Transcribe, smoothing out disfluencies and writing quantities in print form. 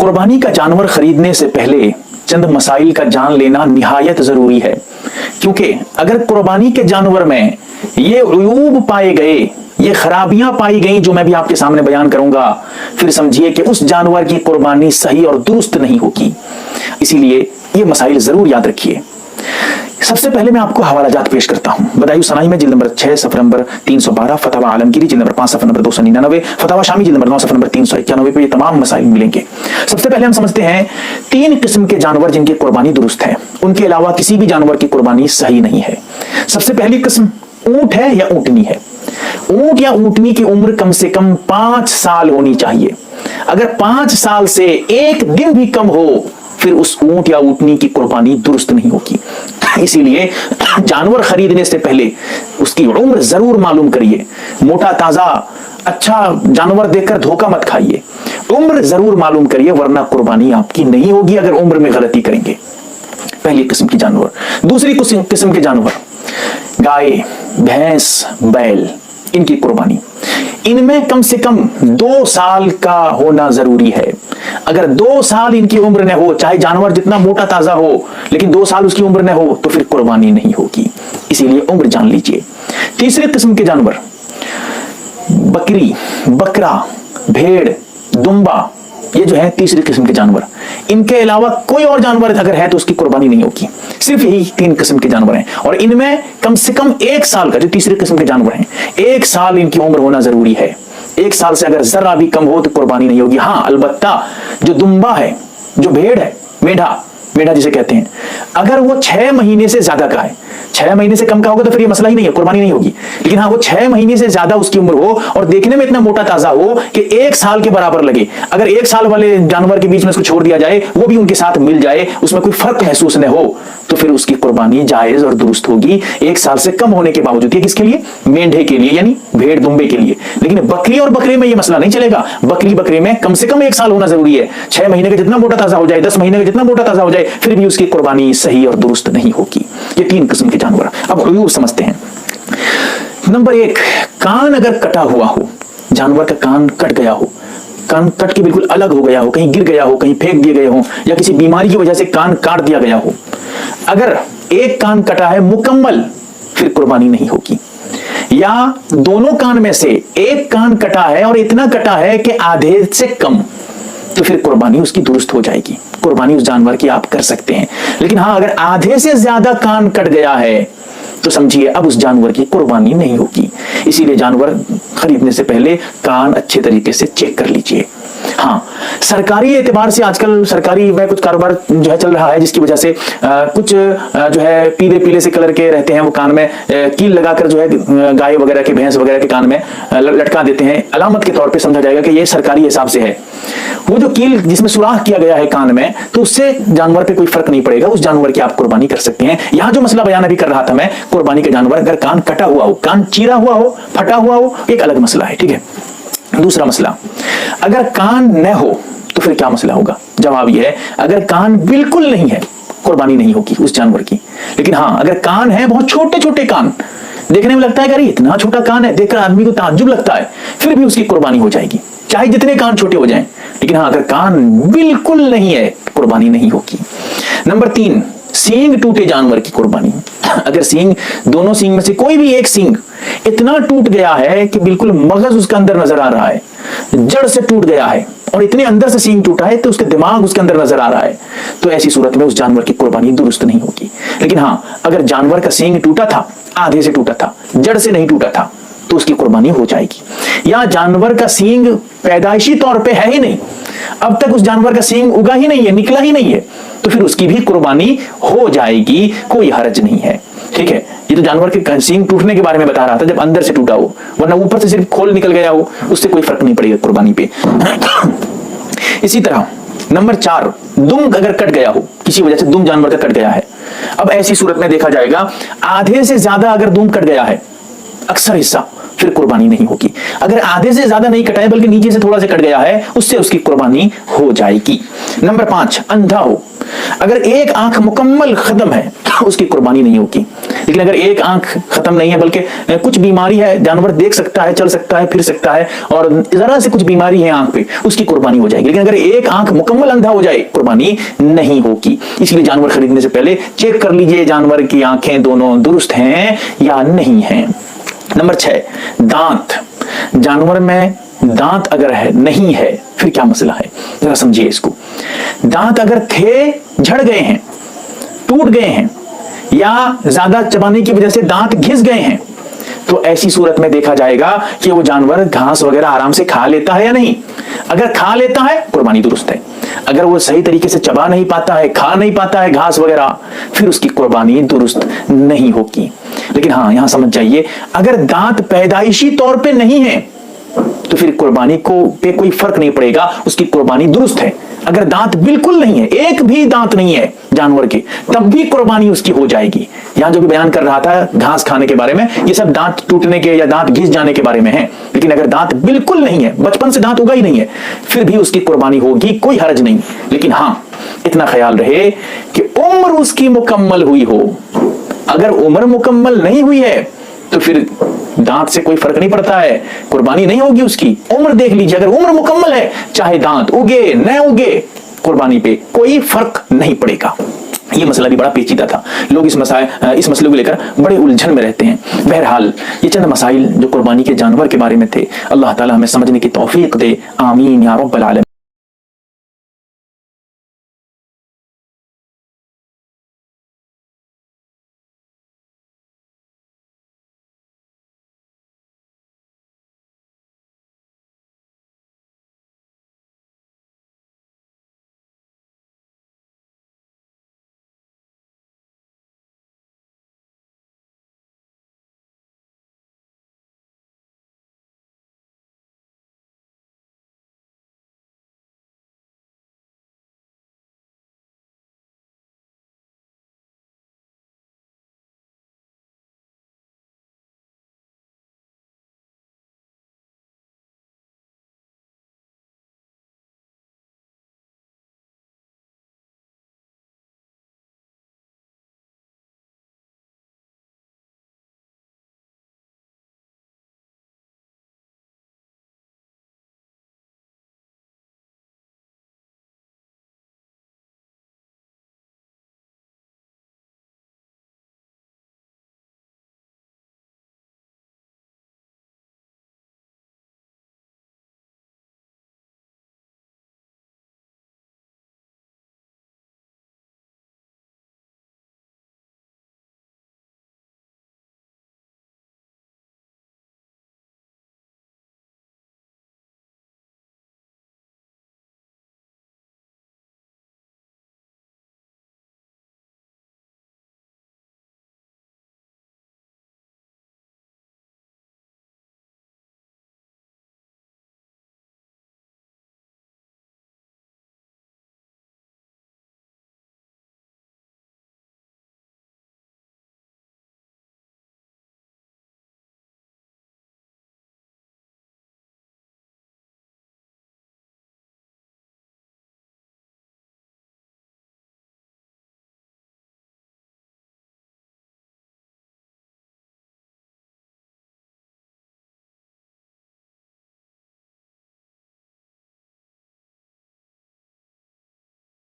कुर्बानी का जानवर खरीदने से पहले चंद मसाइल का जान लेना निहायत जरूरी है, क्योंकि अगर कुर्बानी के जानवर में ये उयूब पाए गए, ये खराबियां पाई गई जो मैं भी आपके सामने बयान करूंगा, फिर समझिए कि उस जानवर की कुर्बानी सही और दुरुस्त नहीं होगी। इसीलिए ये मसाइल जरूर याद रखिए। सबसे पहले मैं आपको हवालाजात पेश करता हूं। बदायूं सनाई में जिल्द नंबर 6 सफ़र नंबर 312, फतवा आलमगीरी जिल्द नंबर 5 सफ़र नंबर 299, फतवा शामी जिल्द नंबर 9 सफ़र नंबर 391 पे ये तमाम मसाइल मिलेंगे। सबसे पहले हम समझते हैं 3 किस्म के जानवर जिनकी कुर्बानी दुरुस्त है, उनके अलावा किसी भी जानवर की कुर्बानी सही नहीं है। सबसे पहली किस्म ऊंट है या ऊंटनी है। ऊंट या ऊंटनी की उम्र कम से कम 5 साल होनी चाहिए। अगर 5 साल से एक दिन भी कम हो, फिर उस ऊंट या ऊंटनी की कुर्बानी दुरुस्त नहीं होगी। इसीलिए जानवर खरीदने से पहले उसकी उम्र जरूर मालूम करिए। मोटा ताजा अच्छा जानवर देखकर धोखा मत खाइए, उम्र जरूर मालूम करिए, वरना कुर्बानी आपकी नहीं होगी अगर उम्र में गलती करेंगे। पहली किस्म की जानवर। दूसरी किस्म के जानवर गाय, भैंस, बैल, इनकी कुर्बानी, इनमें कम से कम 2 साल का होना जरूरी है। अगर 2 साल इनकी उम्र न हो, चाहे जानवर जितना मोटा ताजा हो, लेकिन 2 साल उसकी उम्र न हो, तो फिर कुर्बानी नहीं होगी। इसीलिए उम्र जान लीजिए। तीसरे किस्म के जानवर बकरी, बकरा, भेड़, दुम्बा, ये जो है तीसरी किस्म के जानवर। इनके अलावा कोई और जानवर अगर है तो उसकी कुर्बानी नहीं होगी। सिर्फ यही 3 किस्म के जानवर हैं, और इनमें कम से कम 1 साल का, जो तीसरे किस्म के जानवर हैं, 1 साल इनकी उम्र होना जरूरी है। 1 साल से अगर जरा भी कम हो तो कुर्बानी नहीं होगी। हाँ, अलबत्ता जो दुम्बा है, जो भेड़ है, मेढ़ा जिसे कहते हैं, अगर वो 6 महीने से ज्यादा का है, 6 महीने से कम का होगा तो फिर ये मसला ही नहीं है, कुर्बानी नहीं होगी। लेकिन हाँ, वो 6 महीने से ज्यादा उसकी उम्र हो और देखने में इतना मोटा ताजा हो कि 1 साल के बराबर लगे, अगर 1 साल वाले जानवर के बीच में उसको छोड़ दिया जाए, वो भी उनके साथ मिल जाए, उसमें कोई फर्क महसूस न हो, तो फिर उसकी कुर्बानी जायज और दुरुस्त होगी। 1 साल से कम होने के बावजूद। ये किसके लिए? मेंढे के लिए, यानी भेड़ दुम्बे के लिए। लेकिन बकरी और बकरे में ये मसला नहीं चलेगा। बकरे में कम से कम 1 साल होना जरूरी है। 6 महीने का जितना मोटा ताजा हो जाए, 10 महीने का जितना मोटा ताजा हो जाए, फिर भी उसकी कुर्बानी सही और दुरुस्त नहीं होगी। ये 3 किस्म के जानवर। अब उयूब समझते हैं। नंबर 1, कान अगर कटा हुआ हो, जानवर का कान कट गया हो, कान कट के बिल्कुल अलग हो गया हो, कहीं गिर गया हो, कहीं फेंक दिए गए हो, या किसी बीमारी की वजह से कान काट दिया गया हो, अगर एक कान कटा है मुकम्मल, फिर कुर्बानी नहीं होगी। या दोनों कान में से एक कान कटा है और इतना कटा है कि आधे से कम, तो फिर कुर्बानी उसकी दुरुस्त हो जाएगी। कुर्बानी उस जानवर की आप कर सकते हैं। लेकिन हाँ, अगर आधे से ज्यादा कान कट गया है तो समझिए अब उस जानवर की कुर्बानी नहीं होगी। इसीलिए जानवर खरीदने से पहले कान अच्छे तरीके से चेक कर लीजिए। हाँ, सरकारी एतबार से आजकल सरकारी में कुछ कारोबार जो है चल रहा है, जिसकी वजह से कुछ जो है पीले से कलर के रहते हैं, वो कान में कील लगाकर जो है गाय वगैरह के, भैंस वगैरह के कान में लटका देते हैं। अलामत के तौर पे समझा जाएगा कि ये सरकारी हिसाब से है। वो जो कील जिसमें सुराख किया गया है कान में, तो उससे जानवर पे कोई फर्क नहीं पड़ेगा, उस जानवर की आप कुर्बानी कर सकते हैं। यहाँ जो मसला बयान अभी कर रहा था मैं, कुर्बानी के जानवर अगर कान कटा हुआ हो, कान चीरा हुआ हो, फटा हुआ हो, एक अलग मसला है। ठीक है। दूसरा मसला, अगर कान न हो तो फिर क्या मसला होगा? जवाब यह है, अगर कान बिल्कुल नहीं है, कुर्बानी नहीं होगी उस जानवर की। लेकिन हाँ, अगर कान है, बहुत छोटे छोटे कान, देखने में लगता है कि अरे इतना छोटा कान है, देखकर आदमी को ताज्जुब लगता है, फिर भी उसकी कुर्बानी हो जाएगी, चाहे जितने कान छोटे हो जाएं। लेकिन हाँ, अगर कान बिल्कुल नहीं है, कुर्बानी नहीं होगी। नंबर 3, सींग टूटे जानवर की कुर्बानी। अगर सींग, दोनों सींग में से कोई भी एक सींग इतना टूट गया है कि बिल्कुल मगज उसके अंदर नजर आ रहा है, जड़ से टूट गया है, और इतने अंदर से सींग टूटा है तो उसका दिमाग उसके अंदर नजर आ रहा है, तो ऐसी सूरत में उस जानवर की कुर्बानी दुरुस्त नहीं होगी। लेकिन हाँ, अगर जानवर का सींग टूटा था, आधे से टूटा था, जड़ से नहीं टूटा था, तो उसकी कुर्बानी हो जाएगी। या जानवर का सींग पैदाइशी तौर पे है ही नहीं, अब तक उस जानवर का सींग उगा ही नहीं है, निकला ही नहीं है, तो फिर उसकी भी कुर्बानी हो जाएगी, कोई हर्ज नहीं है। ठीक है। ये तो जानवर के सींग टूटने के बारे में बता रहा था, जब अंदर से टूटा हो, वरना ऊपर से सिर्फ खोल निकल गया हो, उससे कोई फर्क नहीं पड़ेगा कुर्बानी पे। इसी तरह नंबर 4, दुम अगर कट गया हो, किसी वजह से दुम जानवर का कट गया है। अब ऐसी सूरत में देखा जाएगा, आधे से ज्यादा अगर दुम कट गया है, अक्सर हिस्सा, फिर कुर्बानी नहीं होगी। अगर आधे से ज्यादा नहीं कटा है, बल्कि नीचे से थोड़ा सा कट गया है, उससे उसकी कुर्बानी हो जाएगी। नंबर 5, अंधा हो, اگر ایک آنکھ مکمل ختم ہے اس کی قربانی نہیں ہوگی. لیکن اگر ایک آنکھ ختم نہیں ہے بلکہ کچھ بیماری ہے, جانور دیکھ سکتا ہے, چل سکتا ہے, پھر سکتا ہے, اور ذرا سے کچھ بیماری ہے آنکھ پہ, اس کی قربانی ہو جائے گی. لیکن اگر ایک آنکھ مکمل اندھا ہو جائے قربانی نہیں ہوگی. اس لیے جانور خریدنے سے پہلے چیک کر لیجئے جانور کی آنکھیں دونوں درست ہیں یا نہیں ہیں. نمبر 6, دانت. جانور میں دانت اگر ہے نہیں ہے پھر کیا مسئلہ ہے, ذرا سمجھیے اس کو. دانت اگر تھے جھڑ گئے ہیں, ٹوٹ گئے ہیں, یا زیادہ چبانے کی وجہ سے دانت گھس گئے ہیں, تو ایسی صورت میں دیکھا جائے گا کہ وہ جانور گھاس وغیرہ آرام سے کھا لیتا ہے یا نہیں. اگر کھا لیتا ہے قربانی درست ہے. اگر وہ صحیح طریقے سے چبا نہیں پاتا ہے, کھا نہیں پاتا ہے گھاس وغیرہ, پھر اس کی قربانی درست نہیں ہوگی. لیکن ہاں یہاں سمجھ جائیے, اگر دانت پیدائشی طور پہ نہیں ہے تو پھر قربانی کو پہ کوئی فرق نہیں پڑے گا, اس کی قربانی درست ہے. اگر دانت بالکل نہیں ہے, ایک بھی دانت نہیں ہے جانور کے, تب بھی قربانی اس کی ہو جائے گی. یہاں جو بھی بیان کر رہا تھا گھاس کھانے کے بارے میں, یہ سب دانت ٹوٹنے کے یا دانت گھس جانے کے بارے میں ہے. لیکن اگر دانت بالکل نہیں ہے, بچپن سے دانت ہوگا ہی نہیں ہے, پھر بھی اس کی قربانی ہوگی, کوئی حرج نہیں. لیکن ہاں اتنا خیال رہے کہ عمر اس کی مکمل ہوئی ہو. اگر عمر مکمل نہیں ہوئی ہے تو پھر دانت سے کوئی فرق نہیں پڑتا ہے, قربانی نہیں ہوگی اس کی. عمر دیکھ لیجیے, اگر عمر مکمل ہے چاہے دانت اگے نہ اگے قربانی پہ کوئی فرق نہیں پڑے گا. یہ مسئلہ بھی بڑا پیچیدہ تھا, لوگ اس مسئلے کو لے کر بڑے الجھن میں رہتے ہیں. بہرحال یہ چند مسائل جو قربانی کے جانور کے بارے میں تھے, اللہ تعالی ہمیں سمجھنے کی توفیق دے, آمین یا رب العالمین.